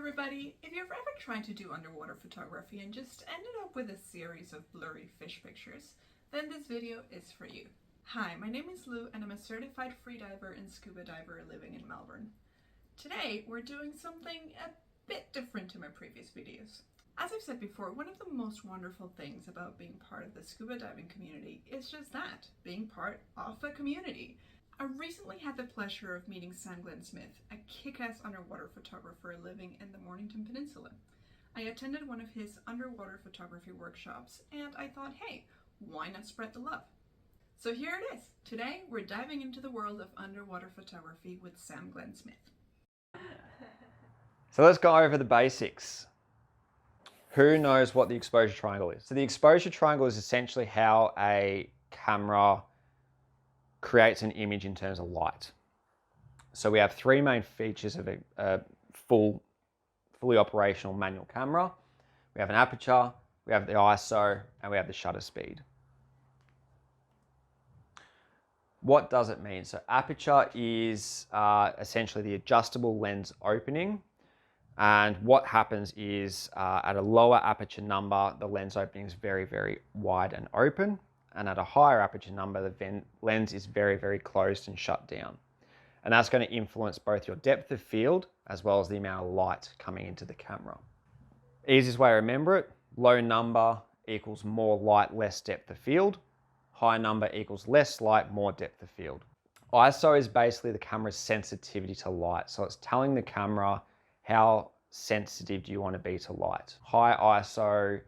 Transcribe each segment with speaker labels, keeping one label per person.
Speaker 1: everybody! If you've ever tried to do underwater photography and just ended up with a series of blurry fish pictures, then this video is for you. Hi, my name is Lou and I'm a certified freediver and scuba diver living in Melbourne. Today we're doing something a bit different to my previous videos. As I've said before, one of the most wonderful things about being part of the scuba diving community is just that, being part of a community. I recently had the pleasure of meeting Sam Smith, a kick-ass underwater photographer living in the Mornington Peninsula. I attended one of his underwater photography workshops and I thought, hey, why not spread the love? So here it is. Today we're diving into the world of underwater photography with Sam Smith.
Speaker 2: So let's go over the basics. Who knows what the exposure triangle is? So the exposure triangle is essentially how a camera creates an image in terms of light. So we have three main features of a fully operational manual camera. We have an aperture, we have the ISO, and we have the shutter speed. What does it mean? So aperture is essentially the adjustable lens opening. And what happens is at a lower aperture number, the lens opening is very, very wide and open. And at a higher aperture number, the lens is very, very closed and shut down. And that's going to influence both your depth of field as well as the amount of light coming into the camera. Easiest way to remember it, low number equals more light, less depth of field. High number equals less light, more depth of field. ISO is basically the camera's sensitivity to light. So it's telling the camera how sensitive do you want to be to light. High ISO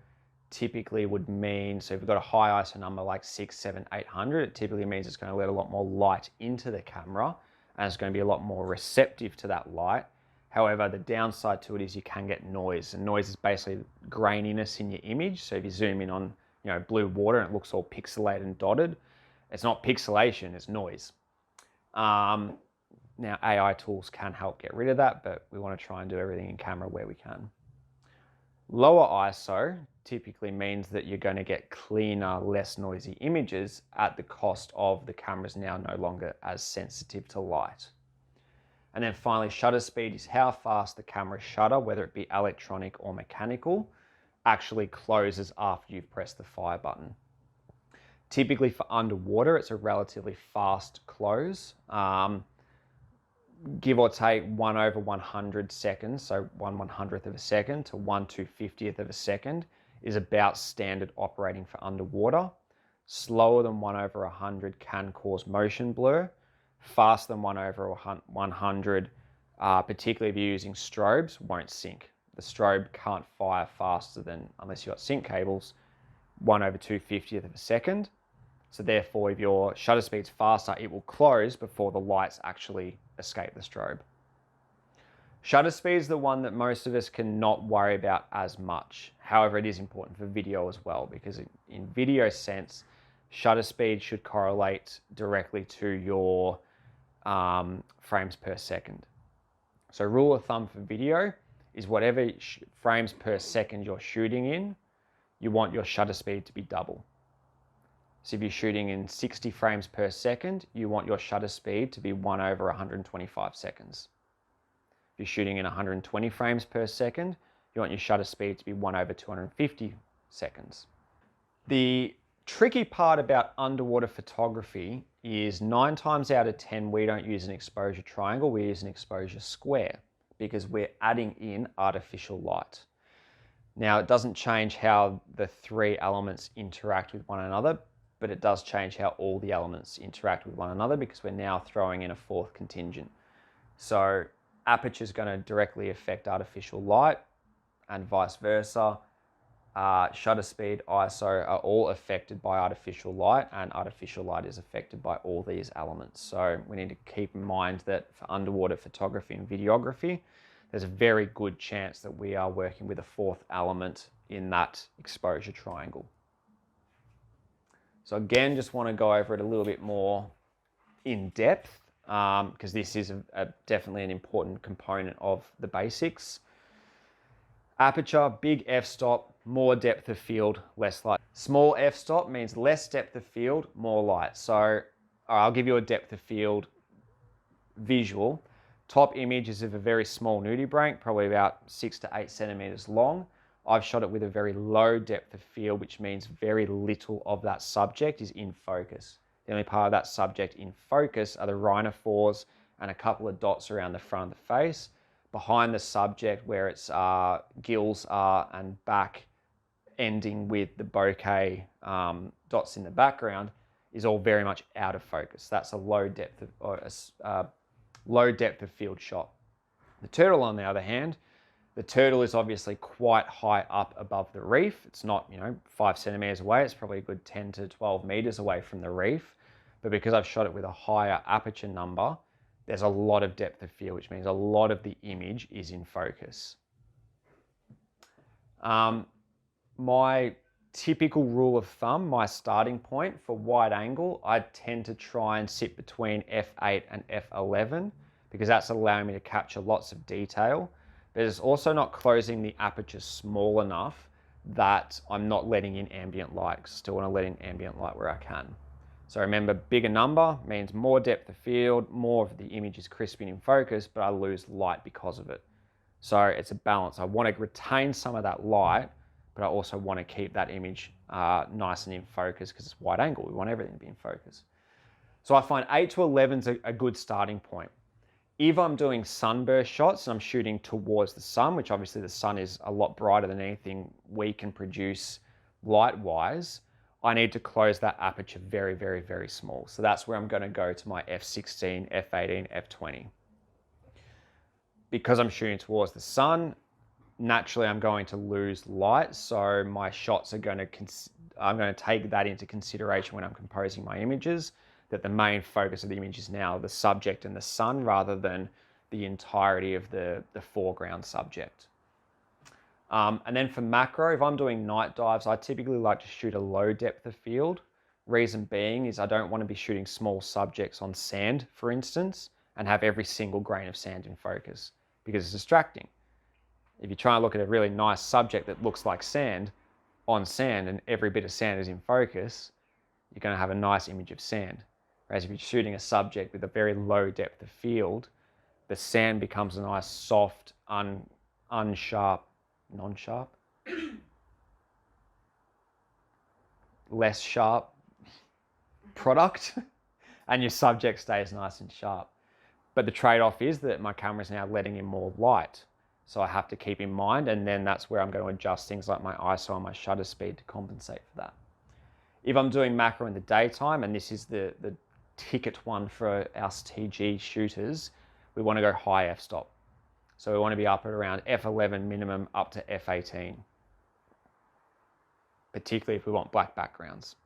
Speaker 2: typically would mean, so if you've got a high ISO number like 600, 700, 800, it typically means it's going to let a lot more light into the camera and it's going to be a lot more receptive to that light. However, the downside to it is you can get noise, and noise is basically graininess in your image. So if you zoom in on blue water and it looks all pixelated and dotted, it's not pixelation, it's noise. Now AI tools can help get rid of that, but we want to try and do everything in camera where we can. Lower ISO typically means that you're going to get cleaner, less noisy images at the cost of the camera's now no longer as sensitive to light. And then finally, shutter speed is how fast the camera shutter, whether it be electronic or mechanical, actually closes after you've pressed the fire button. Typically for underwater, it's a relatively fast close. Give or take 1/100 seconds, so 1/100th of a second to 1/250th of a second is about standard operating for underwater. Slower than 1/100 can cause motion blur. Faster than 1/100, particularly if you're using strobes, won't sync. The strobe can't fire faster than, unless you've got sync cables, 1/250th of a second. So therefore, if your shutter speed's faster, it will close before the lights actually escape the strobe. Shutter speed is the one that most of us cannot worry about as much. However, it is important for video as well, because in video sense, shutter speed should correlate directly to your frames per second. So rule of thumb for video is whatever frames per second you're shooting in, you want your shutter speed to be double. So if you're shooting in 60 frames per second, you want your shutter speed to be 1/125 seconds. If you're shooting in 120 frames per second, you want your shutter speed to be 1/250 seconds. The tricky part about underwater photography is 9 times out of 10, we don't use an exposure triangle, we use an exposure square because we're adding in artificial light. Now, it doesn't change how the three elements interact with one another, but it does change how all the elements interact with one another because we're now throwing in a fourth contingent. So aperture is going to directly affect artificial light and vice versa. Shutter speed, ISO are all affected by artificial light, and artificial light is affected by all these elements. So we need to keep in mind that for underwater photography and videography, there's a very good chance that we are working with a fourth element in that exposure triangle. So again, just want to go over it a little bit more in depth because this is definitely an important component of the basics. Aperture, big f-stop, more depth of field, less light. Small f-stop means less depth of field, more light. So I'll give you a depth of field visual. Top image is of a very small nudibranch, probably about 6 to 8 centimeters long. I've shot it with a very low depth of field, which means very little of that subject is in focus. The only part of that subject in focus are the rhinophores and a couple of dots around the front of the face. Behind the subject, where its gills are and back ending with the bokeh dots in the background, is all very much out of focus. That's a low depth of field shot. The turtle, on the other hand, the turtle is obviously quite high up above the reef. It's not, 5 centimeters away. It's probably a good 10 to 12 meters away from the reef. But because I've shot it with a higher aperture number, there's a lot of depth of field, which means a lot of the image is in focus. My typical rule of thumb, my starting point for wide angle, I tend to try and sit between f8 and f11 because that's allowing me to capture lots of detail. But it's also not closing the aperture small enough that I'm not letting in ambient light. Still want to let in ambient light where I can. So remember, bigger number means more depth of field, more of the image is crisping in focus, but I lose light because of it. So it's a balance. I want to retain some of that light, but I also want to keep that image nice and in focus because it's wide angle. We want everything to be in focus. So I find 8 to 11 is a good starting point. If I'm doing sunburst shots and I'm shooting towards the sun, which obviously the sun is a lot brighter than anything we can produce light-wise, I need to close that aperture very, very, very small. So that's where I'm going to go to my f16, f18, f20. Because I'm shooting towards the sun, naturally I'm going to lose light. So my shots are going to, I'm going to take that into consideration when I'm composing my images, that the main focus of the image is now the subject and the sun rather than the entirety of the foreground subject. And then for macro, if I'm doing night dives, I typically like to shoot a low depth of field. Reason being is I don't want to be shooting small subjects on sand, for instance, and have every single grain of sand in focus because it's distracting. If you try and look at a really nice subject that looks like sand on sand and every bit of sand is in focus, you're going to have a nice image of sand. Whereas if you're shooting a subject with a very low depth of field, the sand becomes a nice soft, unsharp, non-sharp, less sharp product, and your subject stays nice and sharp. But the trade-off is that my camera is now letting in more light. So I have to keep in mind, and then that's where I'm going to adjust things like my ISO and my shutter speed to compensate for that. If I'm doing macro in the daytime, and this is the ticket one for us TG shooters, we want to go high f-stop. So we want to be up at around f11 minimum up to f18, particularly if we want black backgrounds.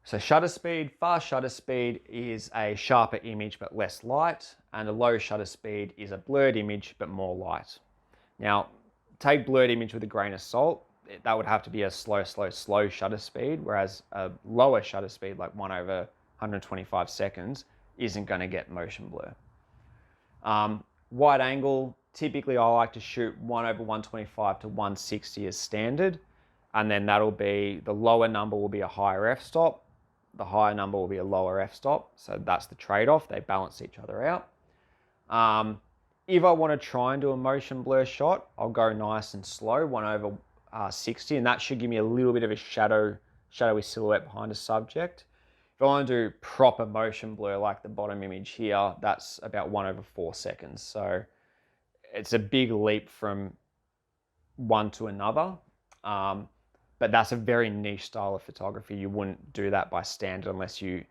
Speaker 2: So shutter speed, fast shutter speed is a sharper image but less light, and a low shutter speed is a blurred image but more light. Now, take blurred image with a grain of salt. That would have to be a slow shutter speed, whereas a lower shutter speed, like 1/125 seconds, isn't going to get motion blur. Wide angle, typically I like to shoot 1/125 to 160 as standard, and then that'll be, the lower number will be a higher f-stop, the higher number will be a lower f-stop, so that's the trade-off, they balance each other out. If I want to try and do a motion blur shot, I'll go nice and slow, 1/60, and that should give me a little bit of a shadowy silhouette behind a subject. If I want to do proper motion blur like the bottom image here, that's about 1/4 seconds. So it's a big leap from one to another. But that's a very niche style of photography. You wouldn't do that by standard unless you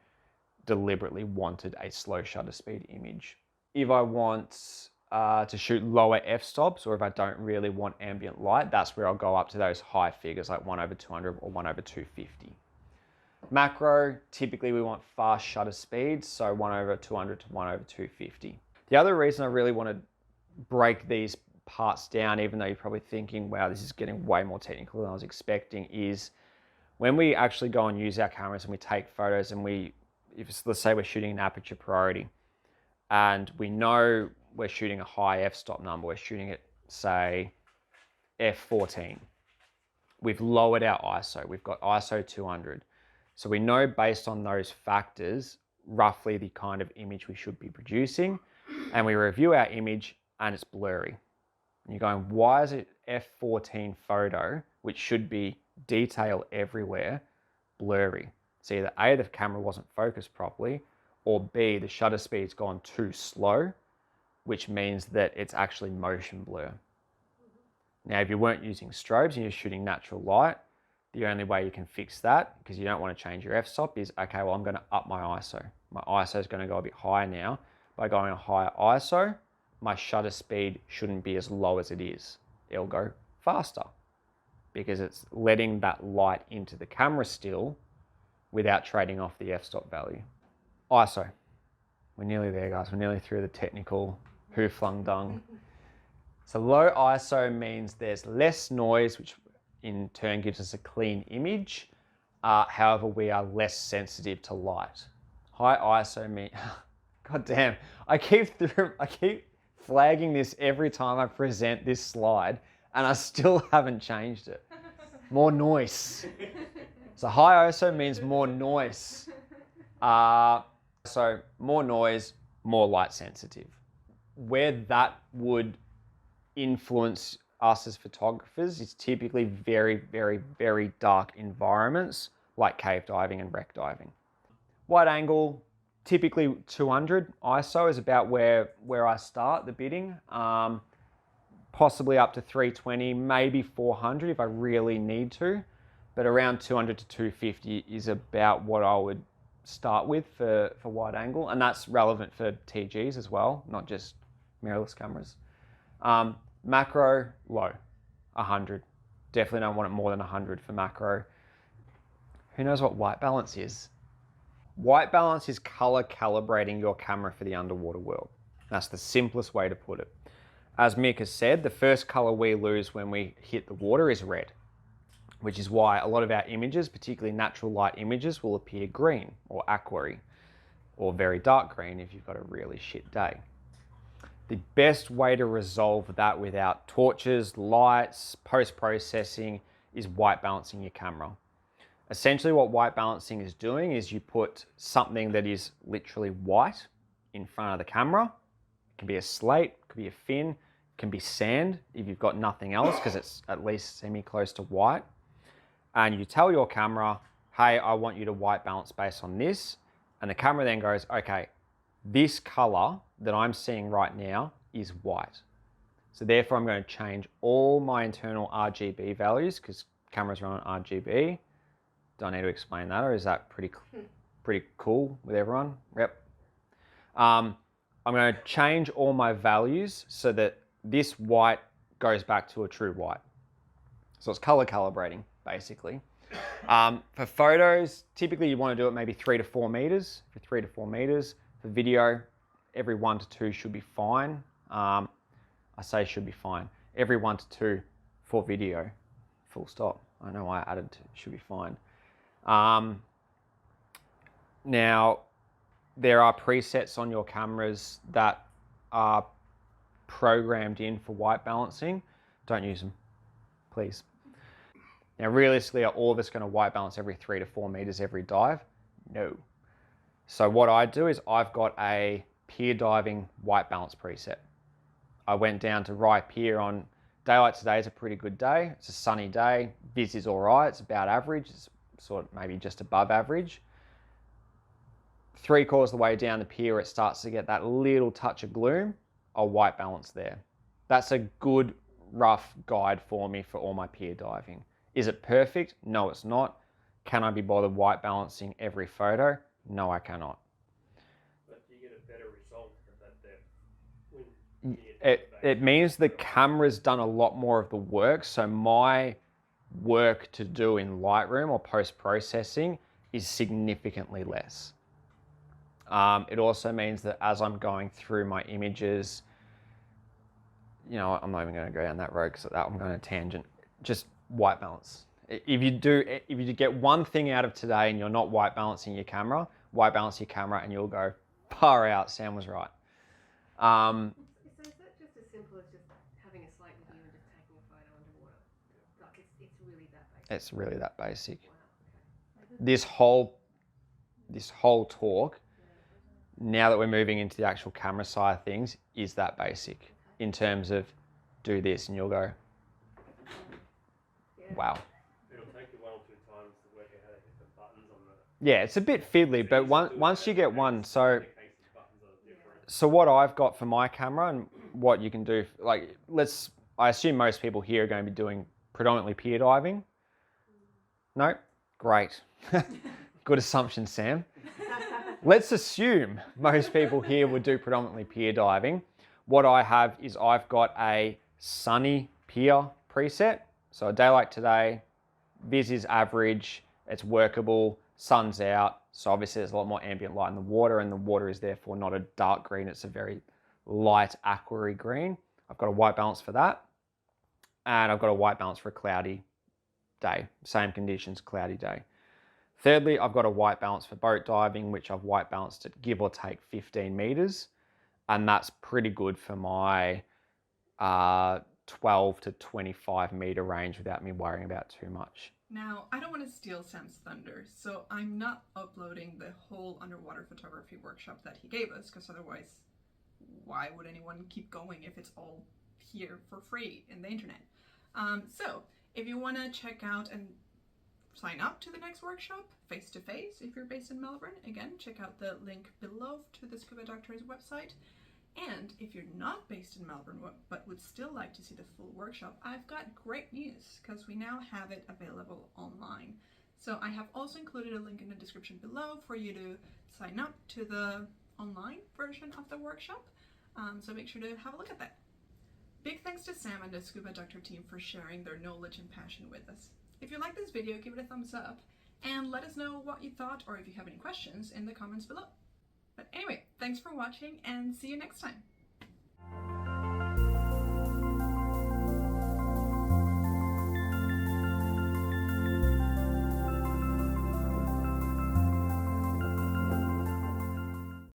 Speaker 2: deliberately wanted a slow shutter speed image. If I want to shoot lower f-stops, or if I don't really want ambient light, that's where I'll go up to those high figures like 1/200 or 1/250. Macro, typically we want fast shutter speeds, so 1/200 to 1/250. The other reason I really want to break these parts down, even though you're probably thinking, wow, this is getting way more technical than I was expecting, is when we actually go and use our cameras and we take photos and let's say we're shooting an aperture priority and we know we're shooting a high f-stop number, we're shooting at, say, f14. We've lowered our ISO, we've got ISO 200. So we know based on those factors roughly the kind of image we should be producing. And we review our image and it's blurry. And you're going, why is it F14 photo, which should be detail everywhere, blurry? It's either A, the camera wasn't focused properly, or B, the shutter speed's gone too slow, which means that it's actually motion blur. Now, if you weren't using strobes and you're shooting natural light, the only way you can fix that, because you don't want to change your f-stop, is, okay, well, I'm going to up my ISO. My ISO is going to go a bit higher now. By going a higher ISO, my shutter speed shouldn't be as low as it is. It'll go faster because it's letting that light into the camera still without trading off the f-stop value. ISO. We're nearly there, guys. We're nearly through the technical who flung dung. So low ISO means there's less noise, which in turn gives us a clean image. However, we are less sensitive to light. High ISO means, god damn, I keep flagging this every time I present this slide and I still haven't changed it. More noise. So high ISO means more noise. So more noise, more light sensitive. Where that would influence us as photographers is typically very, very, very dark environments like cave diving and wreck diving. Wide angle, typically 200 ISO is about where I start the bidding. Possibly up to 320, maybe 400 if I really need to, but around 200 to 250 is about what I would start with for wide angle, and that's relevant for TGs as well, not just mirrorless cameras. Macro, low, 100. Definitely don't want it more than 100 for macro. Who knows what white balance is? White balance is color calibrating your camera for the underwater world. That's the simplest way to put it. As Mick has said, the first color we lose when we hit the water is red, which is why a lot of our images, particularly natural light images, will appear green or aquary or very dark green if you've got a really shit day. The best way to resolve that without torches, lights, post-processing is white balancing your camera. Essentially what white balancing is doing is you put something that is literally white in front of the camera. It can be a slate, it could be a fin, it can be sand if you've got nothing else because it's at least semi-close to white. And you tell your camera, hey, I want you to white balance based on this. And the camera then goes, okay, this color that I'm seeing right now is white. So therefore I'm going to change all my internal RGB values because cameras run on RGB. Do I need to explain that, or is that pretty cool with everyone? Yep. I'm going to change all my values so that this white goes back to a true white. So it's color calibrating, basically. For photos, typically you want to do it maybe 3 to 4 meters. For 3 to 4 meters. For video, every 1 to 2 should be fine. I say should be fine. Every 1 to 2 for video, full stop. I don't know why I added to should be fine. Now, there are presets on your cameras that are programmed in for white balancing. Don't use them, please. Now, realistically, are all of us going to white balance every 3 to 4 meters every dive? No. So what I do is I've got a pier diving white balance preset. I went down to Rye Pier on daylight. Today is a pretty good day. It's a sunny day. Viz is all right. It's about average. It's sort of maybe just above average. 3/4 of the way down the pier, it starts to get that little touch of gloom. I'll white balance there. That's a good rough guide for me for all my pier diving. Is it perfect? No, it's not. Can I be bothered white balancing every photo? No, I cannot.
Speaker 3: But you get a better result at that depth.
Speaker 2: It means the camera's done a lot more of the work, so my work to do in Lightroom or post-processing is significantly less. It also means that as I'm going through my images, you know, I'm not even going to go down that road because I'm going to tangent. Just white balance. If you get one thing out of today and you're not white balancing your camera, white balance your camera and you'll go, far out, Sam was right.
Speaker 4: So is that just as simple as just having a slate with you and just taking a photo underwater? Like it's really that basic?
Speaker 2: It's really that basic.
Speaker 4: Wow, okay.
Speaker 2: This whole talk now that we're moving into the actual camera side of things, is that basic in terms of do this and you'll go,
Speaker 4: Yeah.
Speaker 2: wow.
Speaker 3: It'll take you 1 or 2 times to work out how to hit the buttons on the.
Speaker 2: Yeah, it's a bit fiddly, but once you get one, so what I've got for my camera and what you can do, like I assume most people here are going to be doing predominantly pier diving. No? Great. Good assumption, Sam. Let's assume most people here would do predominantly pier diving. What I have is I've got a sunny pier preset. So a day like today, viz is average, it's workable, sun's out. So obviously there's a lot more ambient light in the water, and the water is therefore not a dark green, it's a very light aquary green. I've got a white balance for that. And I've got a white balance for a cloudy day. Same conditions, cloudy day. Thirdly, I've got a white balance for boat diving, which I've white balanced at give or take 15 meters. And that's pretty good for my 12 to 25 meter range without me worrying about too much.
Speaker 1: Now, I don't want to steal Sam's thunder, so I'm not uploading the whole underwater photography workshop that he gave us, because otherwise, why would anyone keep going if it's all here for free in the internet? So, if you want to check out and sign up to the next workshop, face-to-face, if you're based in Melbourne, again, check out the link below to the Scuba Doctor's website. And if you're not based in Melbourne but would still like to see the full workshop, I've got great news because we now have it available online. So I have also included a link in the description below for you to sign up to the online version of the workshop. So make sure to have a look at that. Big thanks to Sam and the Scuba Doctor team for sharing their knowledge and passion with us. If you like this video, give it a thumbs up and let us know what you thought or if you have any questions in the comments below. But anyway, thanks for watching and see you next time.